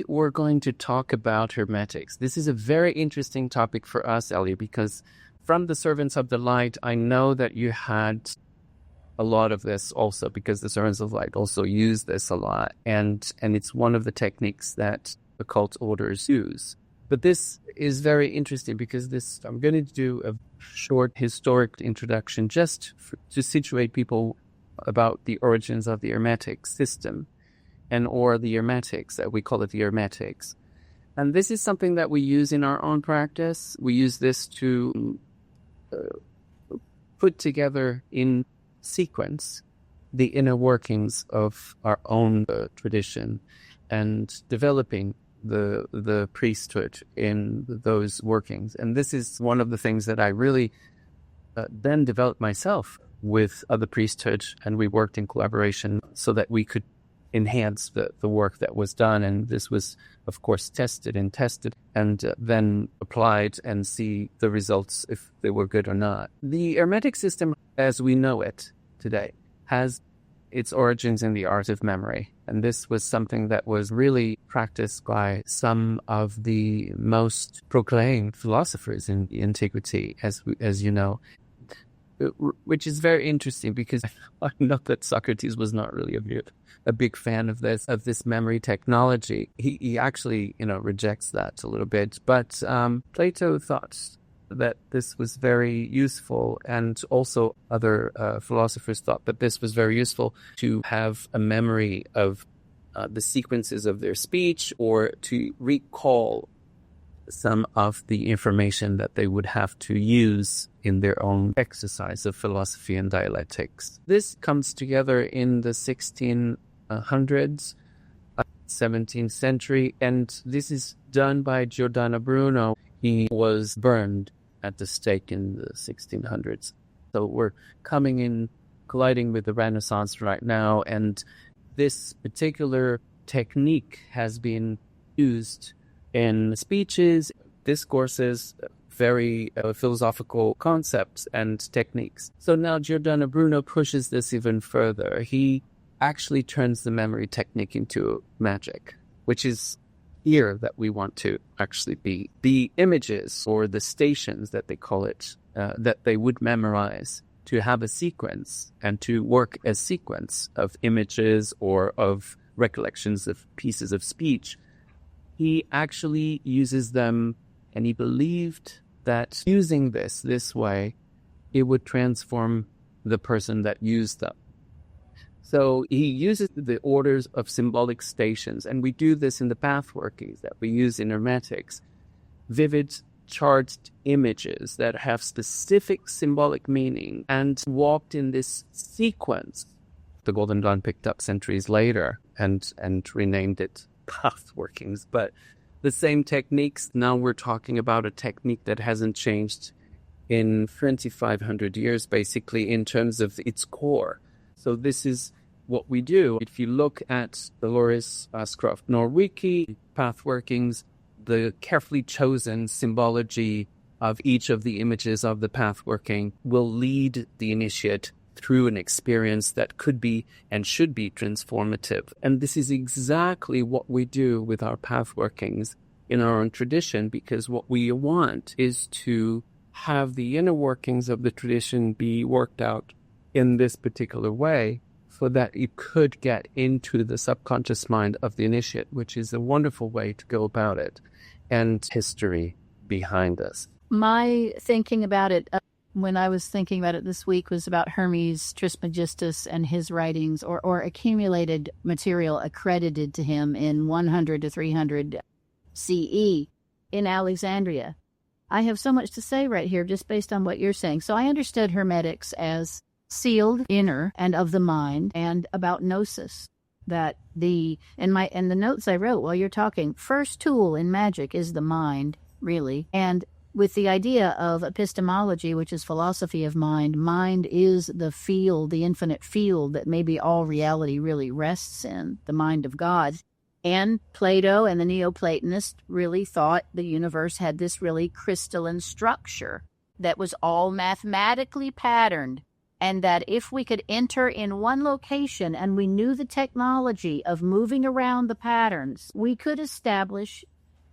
We're going to talk about Hermetics. This is a very interesting topic for us, Elie, because from the Servants of the Light, I know that you had a lot of this also, because the Servants of the Light also use this a lot, and it's one of the techniques that occult orders use. But this is very interesting because I'm going to do a short historic introduction to situate people about the origins of the Hermetic system. Or the Hermetics, that we call it the Hermetics. And this is something that we use in our own practice. We use this to put together in sequence the inner workings of our own tradition and developing the priesthood in those workings. And this is one of the things that I really then developed myself with other priesthood, and we worked in collaboration so that we could enhance the work that was done. And this was, of course, tested and then applied and see the results if they were good or not. The Hermetic system, as we know it today, has its origins in the art of memory. And this was something that was really practiced by some of the most proclaimed philosophers in antiquity, as you know, which is very interesting because I know that Socrates was not really a big fan of this memory technology. He actually, rejects that a little bit. But Plato thought that this was very useful, and also other philosophers thought that this was very useful to have a memory of the sequences of their speech, or to recall some of the information that they would have to use in their own exercise of philosophy and dialectics. This comes together in the 1600s, 17th century, and this is done by Giordano Bruno. He was burned at the stake in the 1600s. So we're colliding with the Renaissance right now, and this particular technique has been used in speeches, discourses, very philosophical concepts and techniques. So now Giordano Bruno pushes this even further. He actually turns the memory technique into magic, which is here that we want to actually be. The images, or the stations that they call it, that they would memorize to have a sequence and to work as sequence of images or of recollections of pieces of speech. He actually uses them, and he believed that using this way, it would transform the person that used them. So he uses the orders of symbolic stations, and we do this in the path workings that we use in Hermetics. Vivid charged images that have specific symbolic meaning and walked in this sequence. The Golden Dawn picked up centuries later and renamed it path workings, but the same techniques. Now we're talking about a technique that hasn't changed in 2,500 years, basically, in terms of its core. So this is what we do. If you look at the Loris Ascroft Norwiki path workings, the carefully chosen symbology of each of the images of the path working will lead the initiate through an experience that could be and should be transformative. And this is exactly what we do with our path workings in our own tradition, because what we want is to have the inner workings of the tradition be worked out in this particular way, so that it could get into the subconscious mind of the initiate, which is a wonderful way to go about it, and history behind us. My thinking about it, when I was thinking about it this week, was about Hermes Trismegistus and his writings, or accumulated material accredited to him in 100 to 300 CE in Alexandria. I have so much to say right here just based on what you're saying. So I understood Hermetics as sealed inner and of the mind, and about gnosis. That the notes I wrote while you're talking, first tool in magic is the mind, really. And with the idea of epistemology, which is philosophy of mind, mind is the field, the infinite field that maybe all reality really rests in, the mind of God. And Plato and the Neoplatonists really thought the universe had this really crystalline structure that was all mathematically patterned, and that if we could enter in one location and we knew the technology of moving around the patterns, we could establish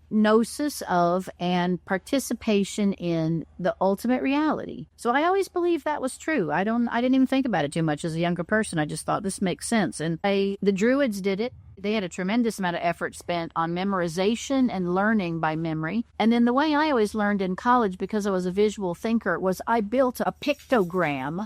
gnosis of and participation in the ultimate reality. So I always believed that was true. I didn't even think about it too much as a younger person. I just thought this makes sense. And the Druids did it. They had a tremendous amount of effort spent on memorization and learning by memory. And then the way I always learned in college, because I was a visual thinker, was I built a pictogram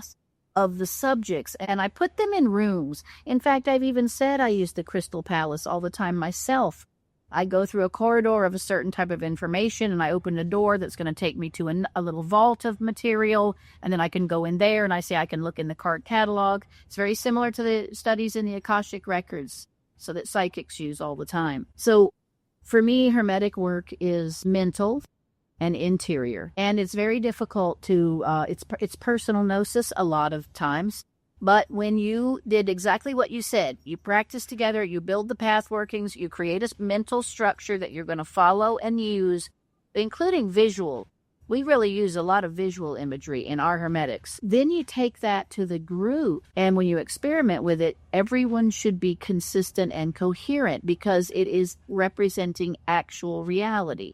of the subjects and I put them in rooms. In fact, I've even said I use the Crystal Palace all the time myself. I go through a corridor of a certain type of information and I open a door that's going to take me to a little vault of material, and then I can go in there and I say I can look in the card catalog. It's very similar to the studies in the Akashic records, so that psychics use all the time. So for me, Hermetic work is mental and interior, and it's very difficult to it's personal gnosis a lot of times. But when you did exactly what you said, you practice together, you build the path workings, you create a mental structure that you're going to follow and use, including visual. We really use a lot of visual imagery in our Hermetics. Then you take that to the group, and when you experiment with it, everyone should be consistent and coherent because it is representing actual reality.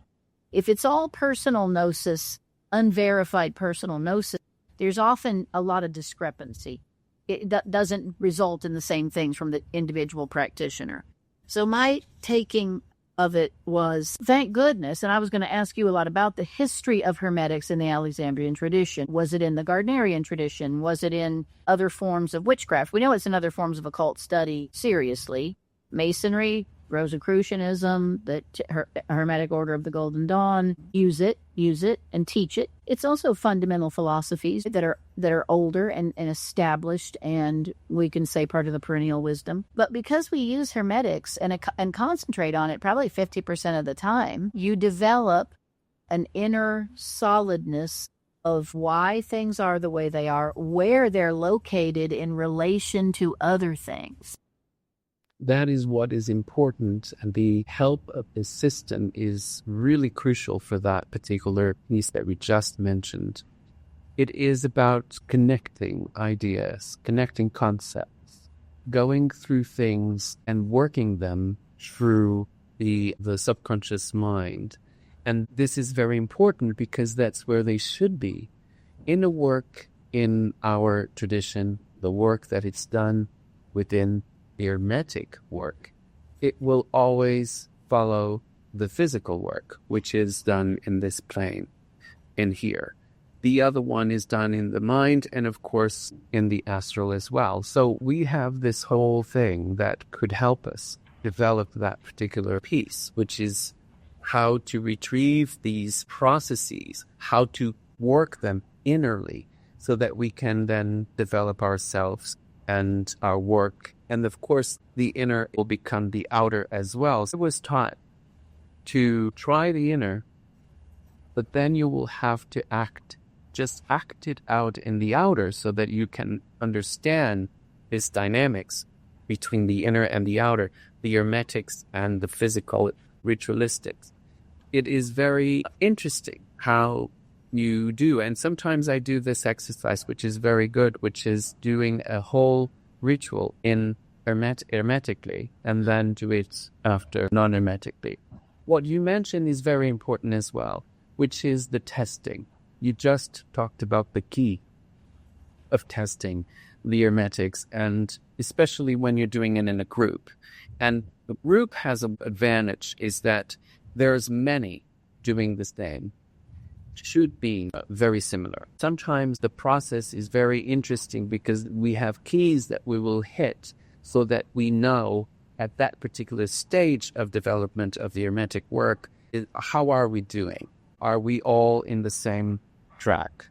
If it's all personal gnosis, unverified personal gnosis, there's often a lot of discrepancy. It doesn't result in the same things from the individual practitioner. So my taking of it was, thank goodness, and I was going to ask you a lot about the history of Hermetics in the Alexandrian tradition. Was it in the Gardnerian tradition? Was it in other forms of witchcraft? We know it's in other forms of occult study, seriously. Masonry, Rosicrucianism, the Hermetic Order of the Golden Dawn, use it, and teach it. It's also fundamental philosophies that are older and established, and we can say part of the perennial wisdom. But because we use Hermetics and concentrate on it probably 50% of the time, you develop an inner solidness of why things are the way they are, where they're located in relation to other things. That is what is important, and the help of the system is really crucial for that particular piece that we just mentioned. It is about connecting ideas, connecting concepts, going through things and working them through the subconscious mind. And this is very important because that's where they should be. In a work in our tradition, the work that it's done within the Hermetic work, it will always follow the physical work, which is done in this plane, in here. The other one is done in the mind and, of course, in the astral as well. So we have this whole thing that could help us develop that particular piece, which is how to retrieve these processes, how to work them innerly so that we can then develop ourselves and our work. And of course, the inner will become the outer as well. So I was taught to try the inner, but then you will have to just act it out in the outer so that you can understand this dynamics between the inner and the outer, the hermetics and the physical ritualistics. It is very interesting how you do. And sometimes I do this exercise, which is very good, which is doing a whole ritual in hermetically and then do it after non-hermetically. What you mentioned is very important as well, which is the testing. You just talked about the key of testing the hermetics, and especially when you're doing it in a group. And the group has an advantage is that there's many doing the same. Should be very similar. Sometimes the process is very interesting because we have keys that we will hit so that we know at that particular stage of development of the hermetic work, how are we doing? Are we all in the same track?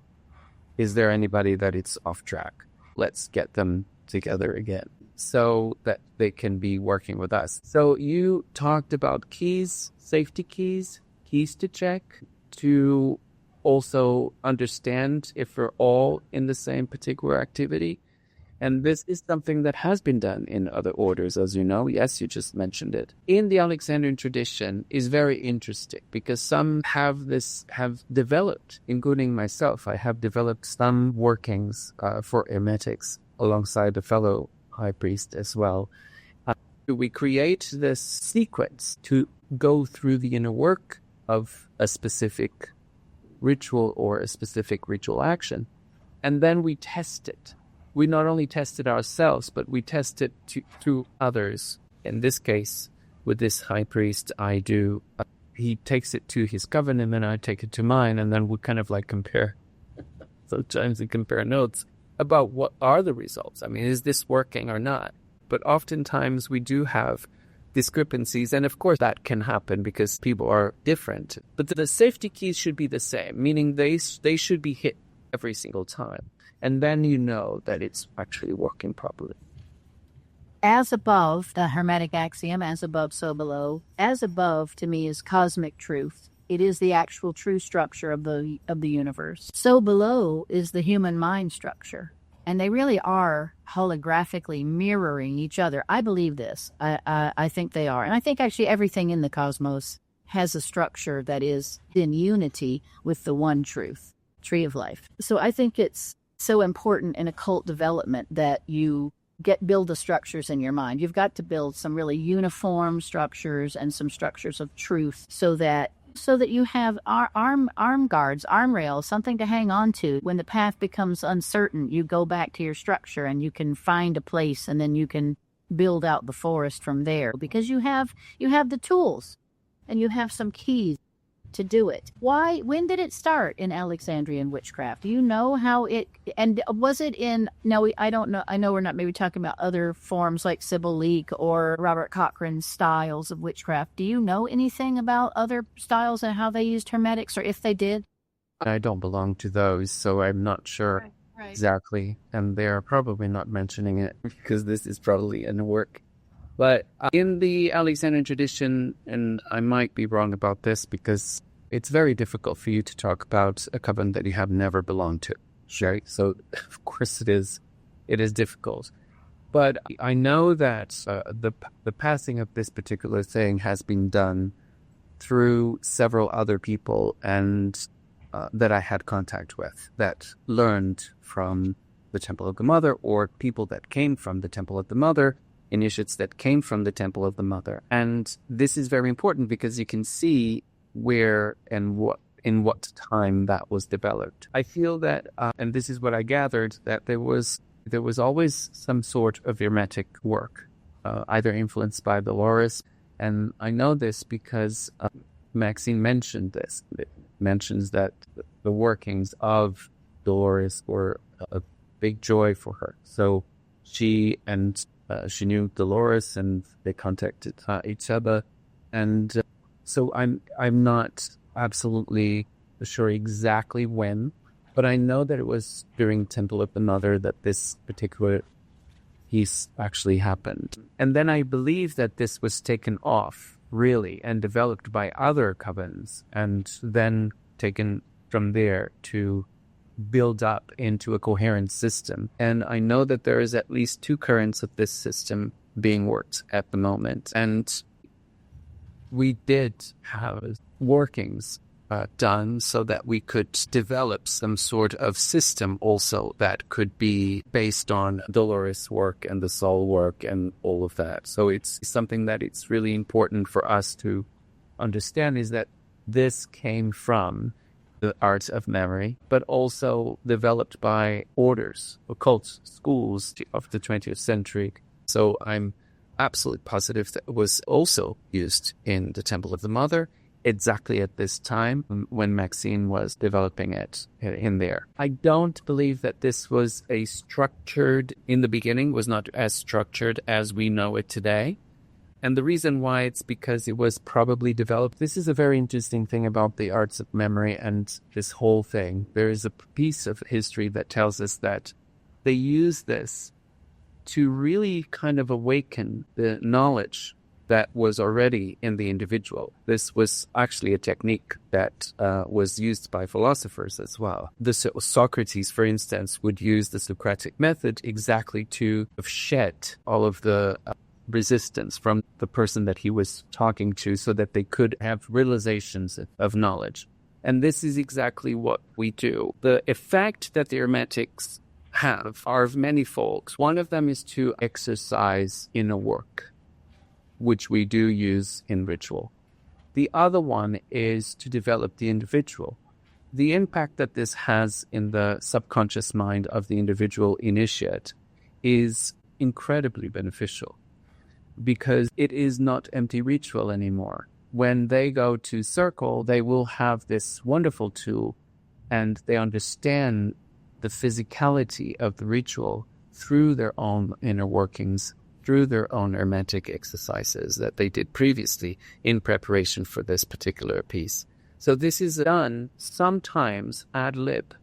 Is there anybody that it's off track? let's get them together again so that they can be working with us. So you talked about keys, safety keys, keys to check, to also understand if we're all in the same particular activity. And this is something that has been done in other orders, as you know. Yes, you just mentioned it. In the Alexandrian tradition is very interesting because some have developed, including myself. I have developed some workings for Hermetics alongside a fellow high priest as well. We create this sequence to go through the inner work of a specific ritual or a specific ritual action, and then we test it. We not only test it ourselves, but we test it to others. In this case, with this high priest, he takes it to his coven and then I take it to mine, and then we kind of like compare. Sometimes we compare notes about what are the results. I mean, is this working or not? But oftentimes we do have discrepancies, and of course that can happen because people are different. But the safety keys should be the same, meaning they should be hit every single time. And then you know that it's actually working properly. As above, the Hermetic axiom, as above, so below. As above, to me, is cosmic truth. It is the actual true structure of the universe. So below is the human mind structure. And they really are holographically mirroring each other. I believe this. I think they are. And I think actually everything in the cosmos has a structure that is in unity with the one truth, tree of life. So I think it's so important in occult development that you build the structures in your mind. You've got to build some really uniform structures and some structures of truth so that you have arm guards, arm rails, something to hang on to. When the path becomes uncertain, you go back to your structure and you can find a place, and then you can build out the forest from there because you have the tools and you have some keys to do it. When did it start in Alexandrian witchcraft? Do you know how it, and was it in, no, I don't know. I know we're not maybe talking about other forms like symbolic or Robert Cochrane's styles of witchcraft. Do you know anything about other styles and how they used Hermetics, or if they did? I don't belong to those, so I'm not sure exactly. And they're probably not mentioning it because this is probably in the work. But in the Alexandrian tradition, and I might be wrong about this because it's very difficult for you to talk about a coven that you have never belonged to, right? So, of course, it is difficult. But I know that the passing of this particular thing has been done through several other people and that I had contact with that learned from the Temple of the Mother, or people that came from the Temple of the Mother, initiates that came from the Temple of the Mother. And this is very important because you can see where and in what time that was developed. I feel that, and this is what I gathered, that there was always some sort of Hermetic work, either influenced by Dolores. And I know this because Maxine mentioned this. It mentions that the workings of Dolores were a big joy for her. So she knew Dolores, and they contacted each other, and so I'm not absolutely sure exactly when, but I know that it was during Temple of the Mother that this particular piece actually happened, and then I believe that this was taken off really and developed by other covens, and then taken from there to build up into a coherent system. And I know that there is at least 2 currents of this system being worked at the moment. And we did have workings done so that we could develop some sort of system also that could be based on Dolores' work and the soul work and all of that. So it's something that it's really important for us to understand, is that this came from the art of memory, but also developed by orders, occult schools of the 20th century. So I'm absolutely positive that it was also used in the Temple of the Mother exactly at this time when Maxine was developing it in there. I don't believe that this was in the beginning, was not as structured as we know it today. And the reason why, it's because it was probably developed. This is a very interesting thing about the arts of memory and this whole thing. There is a piece of history that tells us that they use this to really kind of awaken the knowledge that was already in the individual. This was actually a technique that was used by philosophers as well. Socrates, for instance, would use the Socratic method exactly to shed all of the resistance from the person that he was talking to so that they could have realizations of knowledge. And this is exactly what we do. The effect that the Hermetics have are of many folds. One of them is to exercise inner work, which we do use in ritual. The other one is to develop the individual. The impact that this has in the subconscious mind of the individual initiate is incredibly beneficial because it is not empty ritual anymore. When they go to circle, they will have this wonderful tool and they understand the physicality of the ritual through their own inner workings, through their own hermetic exercises that they did previously in preparation for this particular piece. So this is done sometimes ad lib,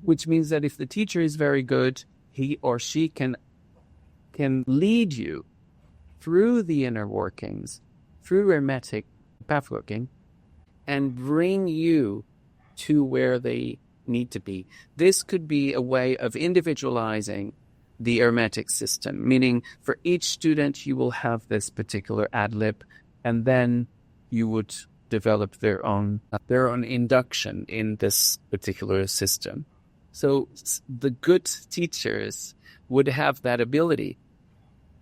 which means that if the teacher is very good, he or she can lead you through the inner workings, through hermetic pathworking, and bring you to where they need to be. This could be a way of individualizing the hermetic system, meaning for each student you will have this particular ad lib, and then you would develop their own induction in this particular system. So the good teachers would have that ability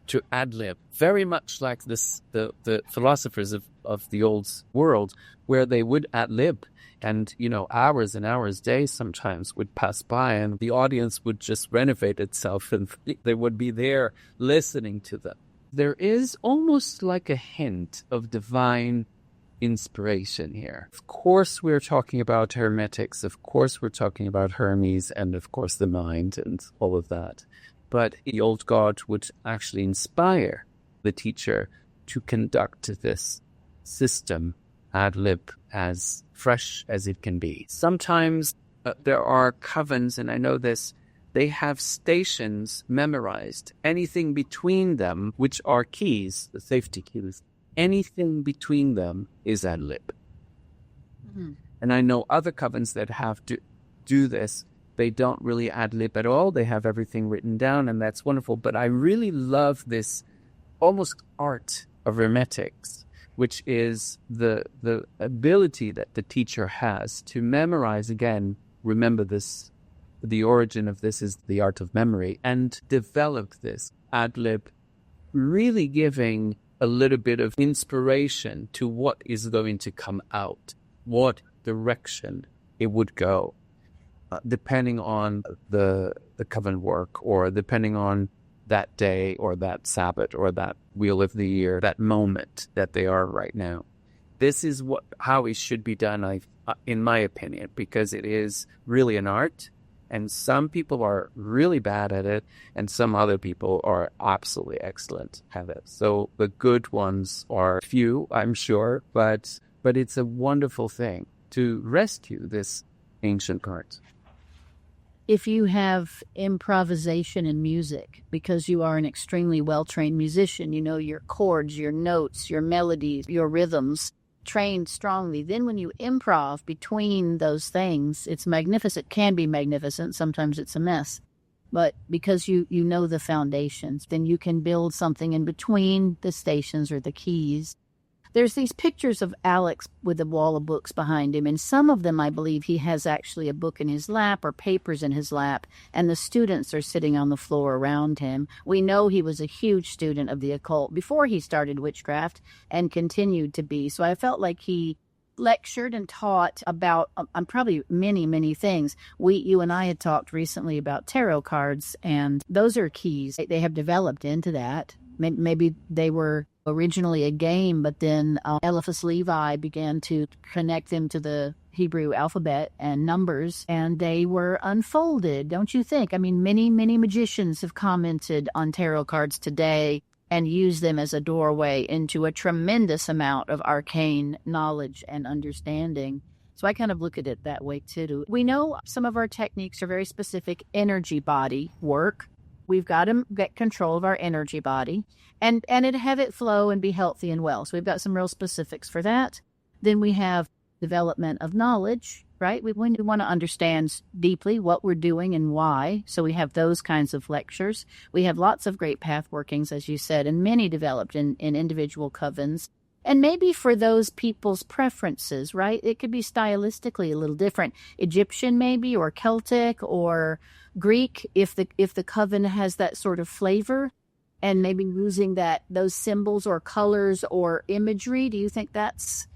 to ad lib, very much like the philosophers of the old world, where they would ad lib. And, hours and hours, days sometimes would pass by and the audience would just renovate itself and they would be there listening to them. There is almost like a hint of divine inspiration here. Of course, we're talking about Hermetics. Of course, we're talking about Hermes and, of course, the mind and all of that. But the old god would actually inspire the teacher to conduct this system ad lib as fresh as it can be. Sometimes there are covens, and I know this, they have stations memorized. Anything between them, which are keys, the safety keys, anything between them is ad lib. Mm-hmm. And I know other covens that have to do this. They don't really ad lib at all. They have everything written down, and that's wonderful. But I really love this almost art of Hermetics, which is the ability that the teacher has to memorize again. Remember this, the origin of this is the art of memory, and develop this ad lib, really giving a little bit of inspiration to what is going to come out, what direction it would go, depending on the coven work, or depending on that day or that Sabbath or that wheel of the year, that moment that they are right now. This is how it should be done, in my opinion, because it is really an art, and some people are really bad at it, and some other people are absolutely excellent at it. So the good ones are few, I'm sure, but it's a wonderful thing to rescue this ancient art. If you have improvisation in music, because you are an extremely well-trained musician, you know your chords, your notes, your melodies, your rhythms, trained strongly, then when you improv between those things, it's magnificent, can be magnificent, sometimes it's a mess. But because you know the foundations, then you can build something in between the stations or the keys. There's these pictures of Alex with a wall of books behind him, and some of them I believe he has actually a book in his lap or papers in his lap, and the students are sitting on the floor around him. We know he was a huge student of the occult before he started witchcraft and continued to be. So I felt like he lectured and taught about probably many things. You and I had talked recently about tarot cards, and those are keys. They have developed into that. Maybe they were originally a game, but then Eliphas Levi began to connect them to the Hebrew alphabet and numbers, and they were unfolded, don't you think? I mean, many magicians have commented on tarot cards today and use them as a doorway into a tremendous amount of arcane knowledge and understanding. So I kind of look at it that way too. We know some of our techniques are very specific energy body work. We've got to get control of our energy body and have it flow and be healthy and well. So we've got some real specifics for that. Then we have development of knowledge, right? We want to understand deeply what we're doing and why. So we have those kinds of lectures. We have lots of great path workings, as you said, and many developed in individual covens. And maybe for those people's preferences, right? It could be stylistically a little different. Egyptian maybe, or Celtic, or Greek, if the coven has that sort of flavor, and maybe using those symbols or colors or imagery. Do you think that's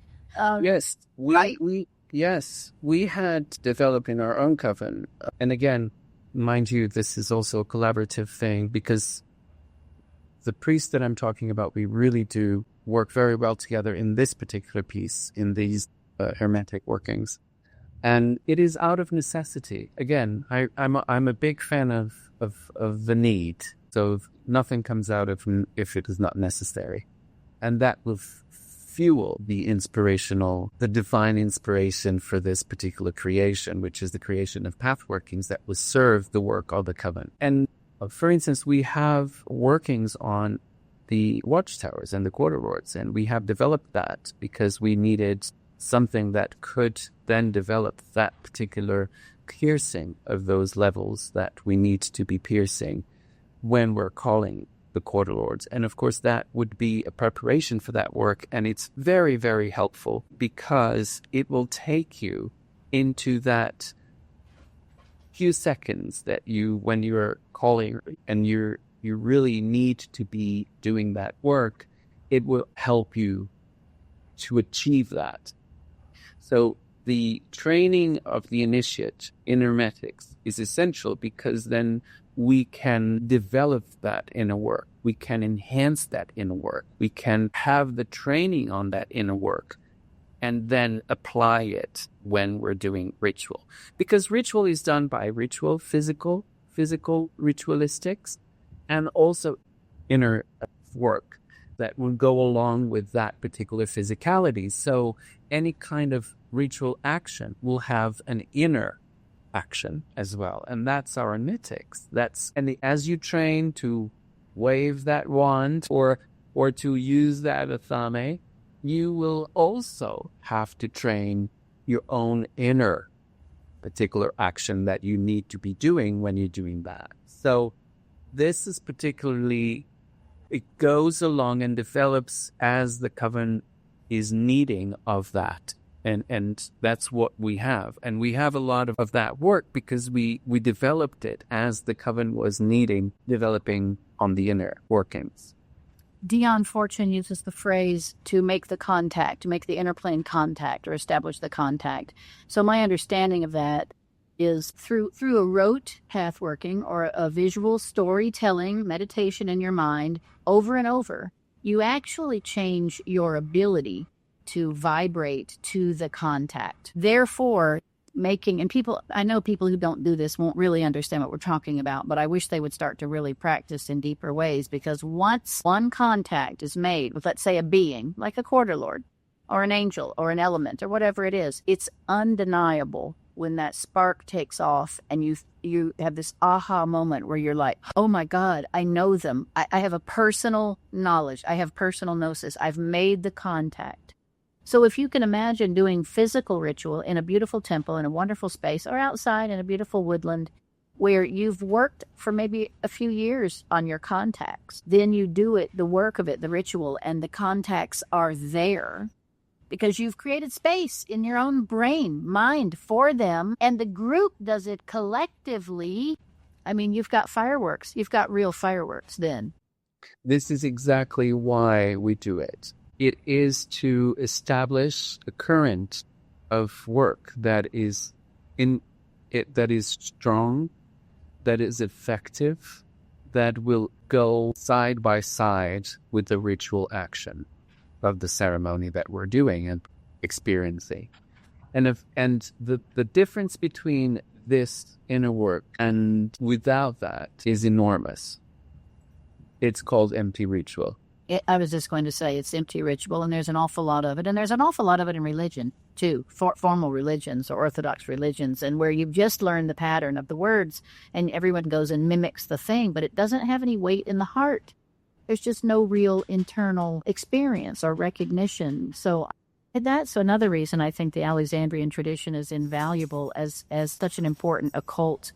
yes? Right? We had developed in our own coven, and again, mind you, this is also a collaborative thing because the priests that I'm talking about, we really do work very well together in this particular piece, in these Hermetic workings. And it is out of necessity. Again, I'm a big fan of the need. So nothing comes out of if it is not necessary. And that will fuel the divine inspiration for this particular creation, which is the creation of path workings that will serve the work of the coven. And for instance, we have workings on the watchtowers and the quarter lords, and we have developed that because we needed something that could then develop that particular piercing of those levels that we need to be piercing when we're calling the quarter lords. And of course, that would be a preparation for that work, and it's very, very helpful because it will take you into that few seconds that when you're calling and you really need to be doing that work. It will help you to achieve that. So the training of the initiate in Hermetics is essential because then we can develop that inner work. We can enhance that inner work. We can have the training on that inner work and then apply it when we're doing ritual. Because ritual is done by physical ritualistics, and also inner work that will go along with that particular physicality. So any kind of ritual action will have an inner action as well. And that's our nitics. As you train to wave that wand or to use that athame, you will also have to train your own inner particular action that you need to be doing when you're doing that. So this is it goes along and develops as the coven is needing of that. And that's what we have. And we have a lot of that work because we developed it as the coven was developing on the inner workings. Dion Fortune uses the phrase to make the contact, to make the inner plane contact or establish the contact. So my understanding of that is through a rote path working or a visual storytelling meditation in your mind over and over, you actually change your ability to vibrate to the contact. Therefore, I know people who don't do this won't really understand what we're talking about, but I wish they would start to really practice in deeper ways, because once one contact is made with, let's say, a being, like a quarter lord, or an angel, or an element, or whatever it is, it's undeniable when that spark takes off and you have this aha moment where you're like, oh my God, I know them. I have a personal knowledge. I have personal gnosis. I've made the contact. So if you can imagine doing physical ritual in a beautiful temple, in a wonderful space, or outside in a beautiful woodland, where you've worked for maybe a few years on your contacts, then you do the work of it, the ritual, and the contacts are there because you've created space in your own mind for them, and the group does it collectively. I mean, you've got fireworks. You've got real fireworks then. This is exactly why we do it. It is to establish a current of work that is strong, that is effective, that will go side by side with the ritual action of the ceremony that we're doing and experiencing. And the difference between this inner work and without that is enormous. It's called empty ritual. I was just going to say it's empty ritual, and there's an awful lot of it. And there's an awful lot of it in religion, too, formal religions or orthodox religions, and where you've just learned the pattern of the words and everyone goes and mimics the thing, but it doesn't have any weight in the heart. There's just no real internal experience or recognition. So that's another reason I think the Alexandrian tradition is invaluable as such an important occult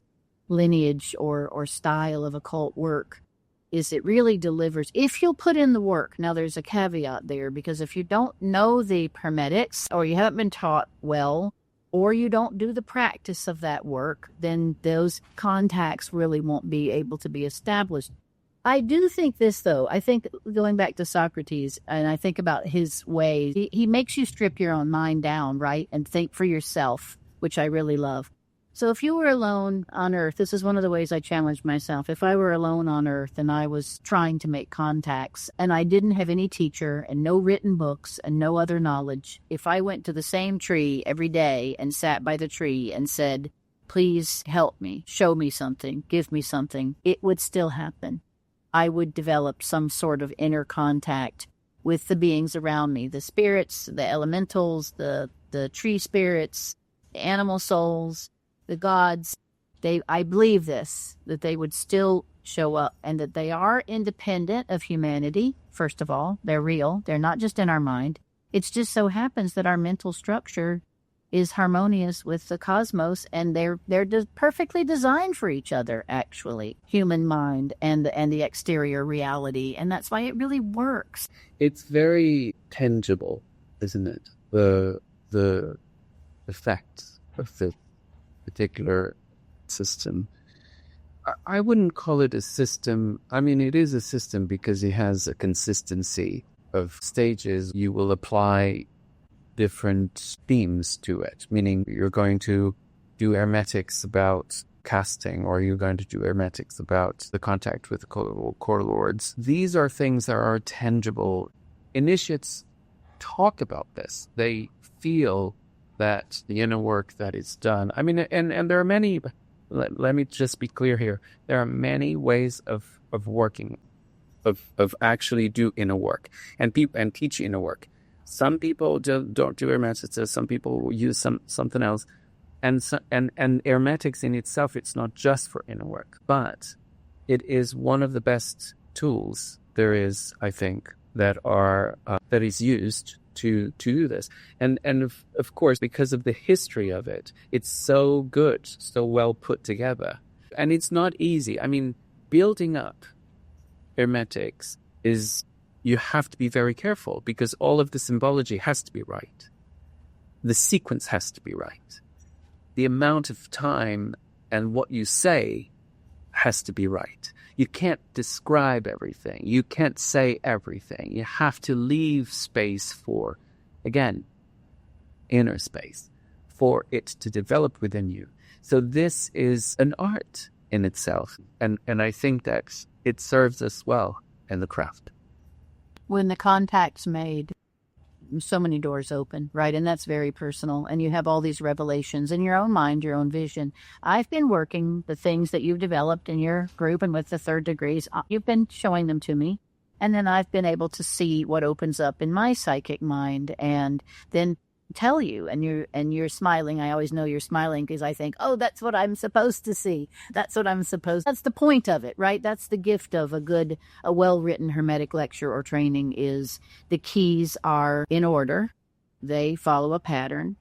lineage or style of occult work. Is it really delivers if you'll put in the work. Now, there's a caveat there, because if you don't know the Hermetics, or you haven't been taught well, or you don't do the practice of that work, then those contacts really won't be able to be established. I do think this, though. I think, going back to Socrates, and I think about his ways, he makes you strip your own mind down, right, and think for yourself, which I really love. So if you were alone on Earth, this is one of the ways I challenged myself. If I were alone on Earth and I was trying to make contacts and I didn't have any teacher and no written books and no other knowledge, if I went to the same tree every day and sat by the tree and said, please help me, show me something, give me something, it would still happen. I would develop some sort of inner contact with the beings around me, the spirits, the elementals, the tree spirits, the animal souls, the gods. I believe this, that they would still show up and that they are independent of humanity. First of all, they're real. They're not just in our mind. It just so happens that our mental structure is harmonious with the cosmos, and they're perfectly designed for each other, actually, human mind and the exterior reality. And that's why it really works. It's very tangible, isn't it? The effects of the particular system. I wouldn't call it a system. I mean, it is a system because it has a consistency of stages. You will apply different themes to it, meaning you're going to do hermetics about casting, or you're going to do hermetics about the contact with the core lords. These are things that are tangible. Initiates talk about this. They feel that the inner work that is done. I mean, and there are many, let me just be clear here. There are many ways of working, of actually do inner work and teach inner work. Some people don't do hermetics. Some people use something else. And hermetics in itself, it's not just for inner work, but it is one of the best tools there is, I think, that is used to do this. And of course, because of the history of it, it's so good, so well put together. And it's not easy. I mean, building up hermetics you have to be very careful, because all of the symbology has to be right. The sequence has to be right. The amount of time and what you say has to be right. You can't describe everything. You can't say everything. You have to leave space for, again, inner space, for it to develop within you. So this is an art in itself. And I think that it serves us well in the craft. When the contact's made, so many doors open, right? And that's very personal. And you have all these revelations in your own mind, your own vision. I've been working the things that you've developed in your group and with the third degrees. You've been showing them to me. And then I've been able to see what opens up in my psychic mind and then tell you. And you're smiling. I always know you're smiling because I think, oh, that's what I'm supposed to see. That's the point of it, right? That's the gift of a well-written Hermetic lecture or training is the keys are in order. They follow a pattern.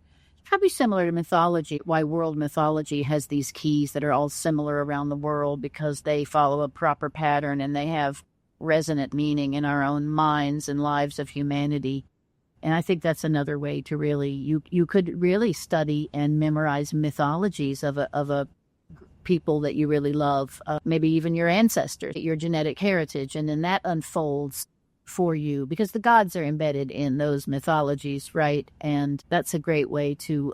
Probably similar to mythology, why world mythology has these keys that are all similar around the world, because they follow a proper pattern and they have resonant meaning in our own minds and lives of humanity. And I think that's another way to really, you could really study and memorize mythologies of a people that you really love, maybe even your ancestors, your genetic heritage, and then that unfolds for you because the gods are embedded in those mythologies, right? And that's a great way to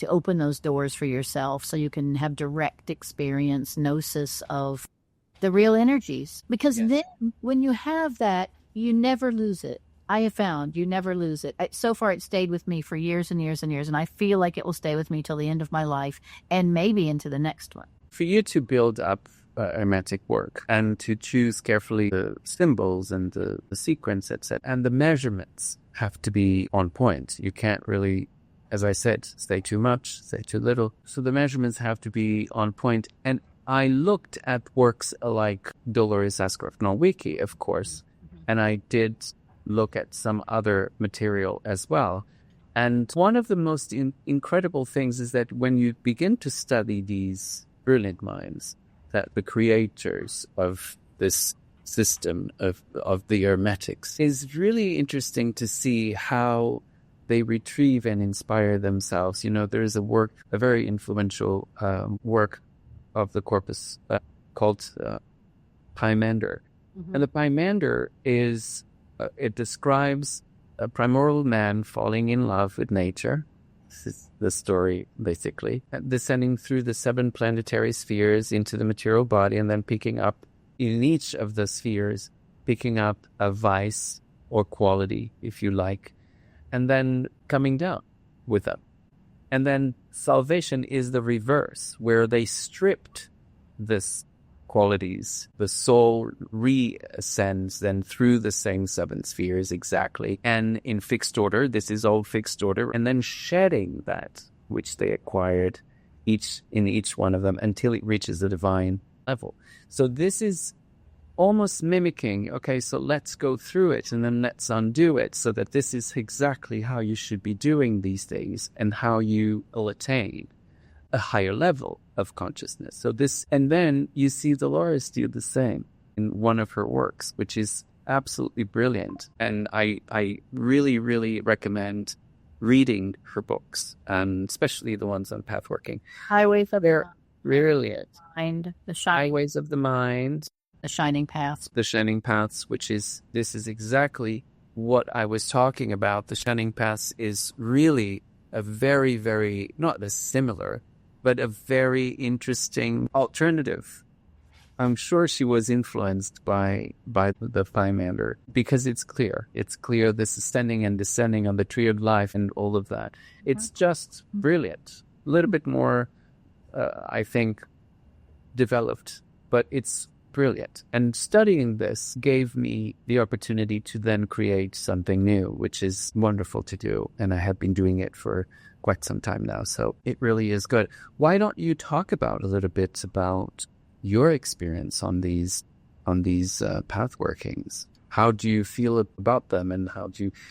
open those doors for yourself so you can have direct experience, gnosis of the real energies. Because then when you have that, you never lose it. I have found you never lose it. So far, it stayed with me for years and years and years, and I feel like it will stay with me till the end of my life and maybe into the next one. For you to build up hermetic work and to choose carefully the symbols and the sequence, etc., and the measurements have to be on point. You can't really as I said, say too much, say too little. So the measurements have to be on point. And I looked at works like Dolores Ascroft-Nowicki, of course, and I did look at some other material as well. And one of the most incredible things is that when you begin to study these brilliant minds, that the creators of this system of the Hermetics, is really interesting to see how they retrieve and inspire themselves. You know, there is a very influential work of the corpus called Pymander. And the Pymander is, it describes a primordial man falling in love with nature. This is the story, basically. Descending through the 7 planetary spheres into the material body, and then picking up, in each of the spheres, picking up a vice or quality, if you like, and then coming down with them. And then salvation is the reverse, where they stripped this qualities. The soul reascends then through the same 7 spheres exactly, and in fixed order. This is all fixed order, and then shedding that which they acquired in each one of them until it reaches the divine level. So this is almost mimicking, okay, so let's go through it and then let's undo it, so that this is exactly how you should be doing these things and how you will attain a higher level of consciousness. So this, and then you see Dolores do the same in one of her works, which is absolutely brilliant. And I really, really recommend reading her books, and especially the ones on pathworking. Highways of They're brilliant. Mind, Highways of the Mind. The Shining Paths. The Shining Paths, this is exactly what I was talking about. The Shining Paths is really a very, very, not a similar, but a very interesting alternative. I'm sure she was influenced by the Pymander, because it's clear. It's clear this ascending and descending on the tree of life and all of that. It's just brilliant. A little bit more, I think, developed, but it's brilliant. And studying this gave me the opportunity to then create something new, which is wonderful to do. And I have been doing it for quite some time now. So it really is good. Why don't you talk about a little bit about your experience on these path workings? How do you feel about them, and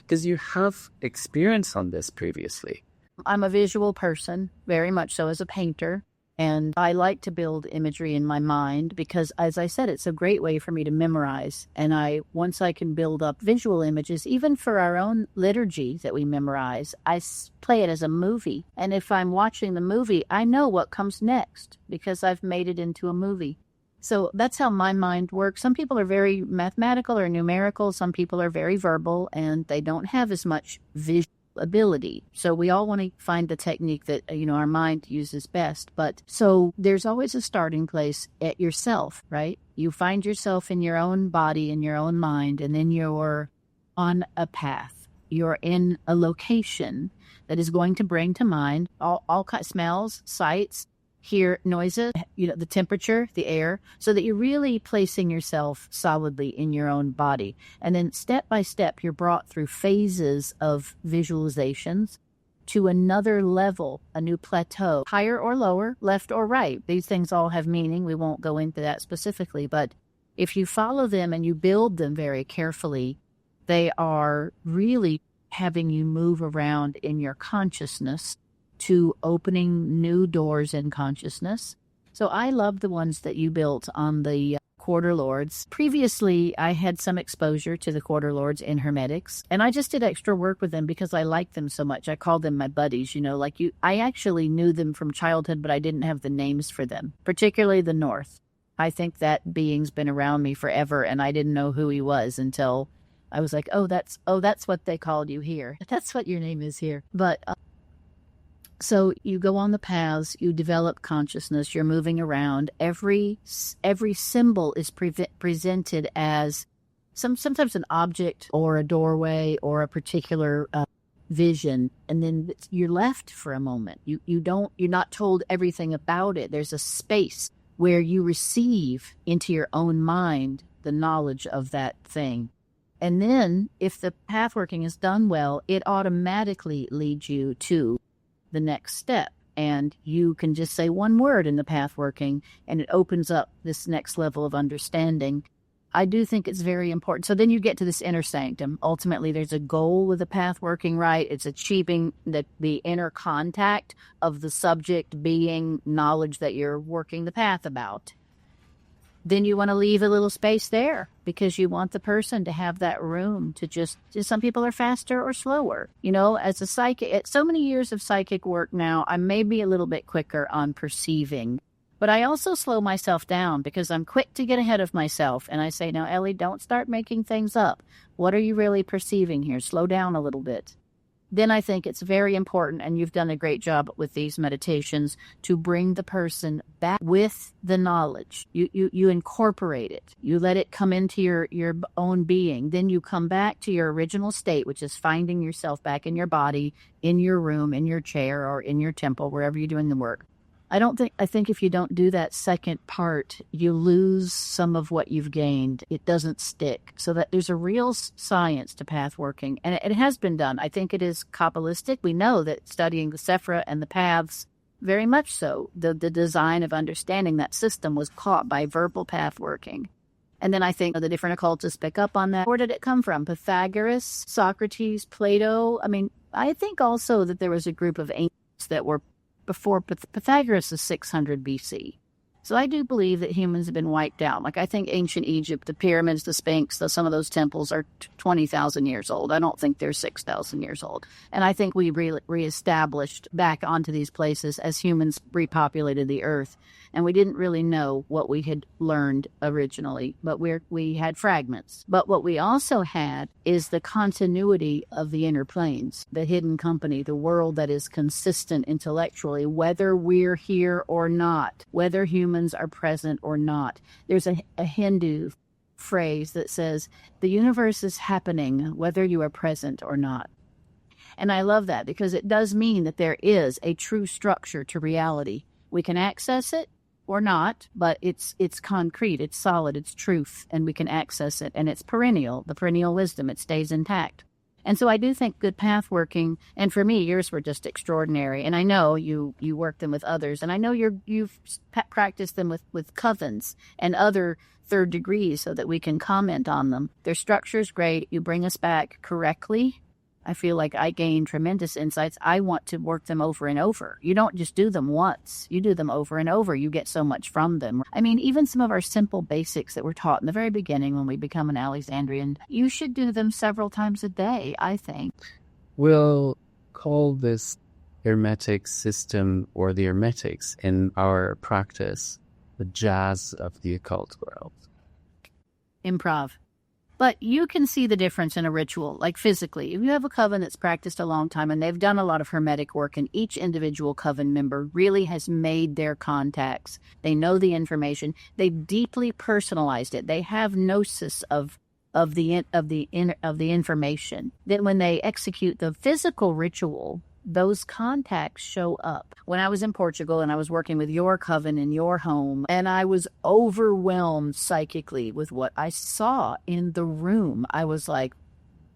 because you have experience on this previously? I'm a visual person, very much so, as a painter. And I like to build imagery in my mind because, as I said, it's a great way for me to memorize. And once I can build up visual images, even for our own liturgy that we memorize, I play it as a movie. And if I'm watching the movie, I know what comes next because I've made it into a movie. So that's how my mind works. Some people are very mathematical or numerical. Some people are very verbal, and they don't have as much visual ability. So we all want to find the technique that, our mind uses best. But so there's always a starting place at yourself, right? You find yourself in your own body, in your own mind, and then you're on a path. You're in a location that is going to bring to mind all kinds of smells, sights, hear noises, the temperature, the air, so that you're really placing yourself solidly in your own body. And then step by step, you're brought through phases of visualizations to another level, a new plateau, higher or lower, left or right. These things all have meaning. We won't go into that specifically, but if you follow them and you build them very carefully, they are really having you move around in your consciousness to opening new doors in consciousness. So I love the ones that you built on the quarter lords. Previously, I had some exposure to the quarter lords in Hermetics, and I just did extra work with them because I liked them so much. I called them my buddies, I actually knew them from childhood, but I didn't have the names for them, particularly the North. I think that being's been around me forever, and I didn't know who he was until I was like, that's what they called you here. That's what your name is here. But so you go on the paths, you develop consciousness, you're moving around. Every symbol is presented as sometimes an object or a doorway or a particular vision, and then you're left for a moment. You're not told everything about it. There's a space where you receive into your own mind the knowledge of that thing. And then if the pathworking is done well, it automatically leads you to the next step. And you can just say one word in the path working, and it opens up this next level of understanding. I do think it's very important. So then you get to this inner sanctum. Ultimately, there's a goal with the path working, right? It's achieving the inner contact of the subject being knowledge that you're working the path about. Then you want to leave a little space there because you want the person to have that room to just some people are faster or slower. You know, as a psychic, at so many years of psychic work now, I may be a little bit quicker on perceiving. But I also slow myself down because I'm quick to get ahead of myself. And I say, now, Elie, don't start making things up. What are you really perceiving here? Slow down a little bit. Then I think it's very important, and you've done a great job with these meditations, to bring the person back with the knowledge. You incorporate it. You let it come into your own being. Then you come back to your original state, which is finding yourself back in your body, in your room, in your chair, or in your temple, wherever you're doing the work. I think if you don't do that second part, you lose some of what you've gained. It doesn't stick. So that there's a real science to path working, and it has been done. I think it is Kabbalistic. We know that studying the Sephra and the paths, very much so, the design of understanding that system was caught by verbal path working. And then I think the different occultists pick up on that. Where did it come from? Pythagoras, Socrates, Plato? I mean, I think also that there was a group of ancients that were before Pythagoras is 600 BC. So I do believe that humans have been wiped out. Like I think ancient Egypt, the pyramids, the Sphinx, some of those temples are 20,000 years old. I don't think they're 6,000 years old. And I think we reestablished back onto these places as humans repopulated the earth. And we didn't really know what we had learned originally, but we had fragments. But what we also had is the continuity of the inner planes, the hidden company, the world that is consistent intellectually, whether we're here or not, whether humans are present or not. There's a Hindu phrase that says, the universe is happening whether you are present or not. And I love that because it does mean that there is a true structure to reality. We can access it or not, but it's concrete, it's solid, it's truth, and we can access it, and it's perennial, the perennial wisdom, it stays intact. And so I do think good path working, and for me, yours were just extraordinary. And I know you work them with others, and I know you've practiced them with covens and other third degrees so that we can comment on them. Their structure is great. You bring us back correctly. I feel like I gain tremendous insights. I want to work them over and over. You don't just do them once. You do them over and over. You get so much from them. I mean, even some of our simple basics that we're taught in the very beginning when we become an Alexandrian, you should do them several times a day, I think. We'll call this Hermetic system or the Hermetics in our practice the jazz of the occult world. Improv. But you can see the difference in a ritual, like physically. If you have a coven that's practiced a long time and they've done a lot of Hermetic work and each individual coven member really has made their contacts. They know the information. They've deeply personalized it. They have gnosis of the information. Then when they execute the physical ritual, those contacts show up. When I was in Portugal and I was working with your coven in your home, and I was overwhelmed psychically with what I saw in the room, I was like,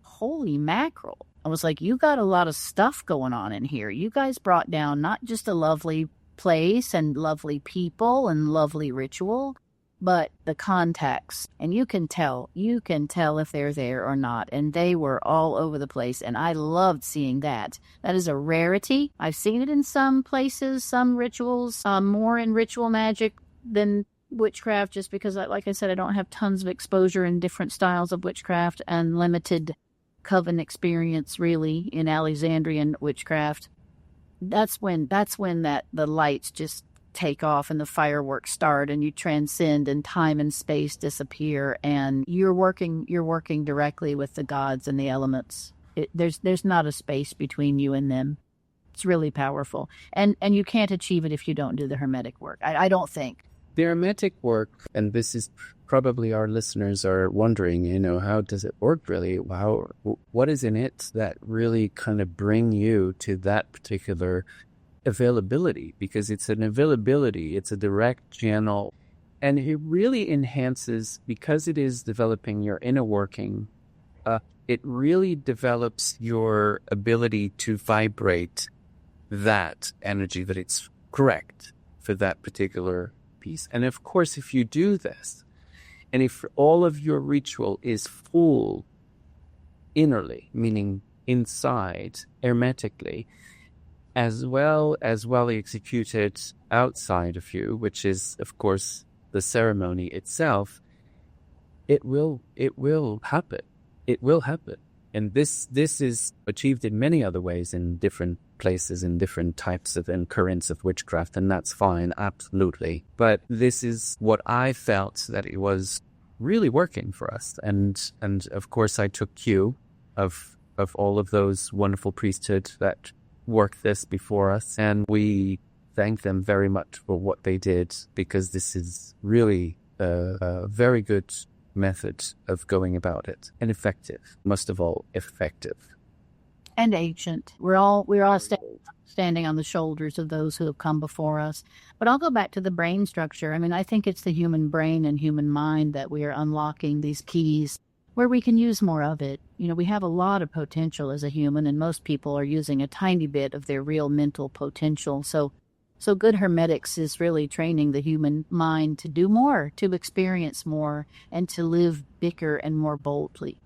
holy mackerel. I was like, you got a lot of stuff going on in here. You guys brought down not just a lovely place and lovely people and lovely ritual, but the contacts. And you can tell if they're there or not. And they were all over the place. And I loved seeing that. That is a rarity. I've seen it in some places, some rituals, more in ritual magic than witchcraft, just because, like I said, I don't have tons of exposure in different styles of witchcraft and limited coven experience really in Alexandrian witchcraft. That's when the lights just take off and the fireworks start and you transcend and time and space disappear and you're working directly with the gods and the elements. There's not a space between you and them. It's really powerful. And you can't achieve it if you don't do the Hermetic work. I don't think. The Hermetic work, and this is probably our listeners are wondering, how does it work really? What is in it that really kind of bring you to that particular availability? Because it's an availability, it's a direct channel, and it really enhances, because it is developing your inner working, it really develops your ability to vibrate that energy, that it's correct for that particular piece. And of course, if you do this, and if all of your ritual is full innerly, meaning inside, hermetically, as well as well executed outside of you, which is, of course, the ceremony itself, it will happen. It will happen. And this is achieved in many other ways in different places, in different types of and currents of witchcraft, and that's fine, absolutely. But this is what I felt that it was really working for us. And of course I took cue of all of those wonderful priesthood that worked this before us, and we thank them very much for what they did, because this is really a very good method of going about it, and effective, most of all effective and ancient. We're all standing on the shoulders of those who have come before us. But I'll go back to the brain structure. I mean, I think it's the human brain and human mind that we are unlocking these keys where we can use more of it. You know, we have a lot of potential as a human, and most people are using a tiny bit of their real mental potential. So good hermetics is really training the human mind to do more, to experience more, and to live bigger and more boldly.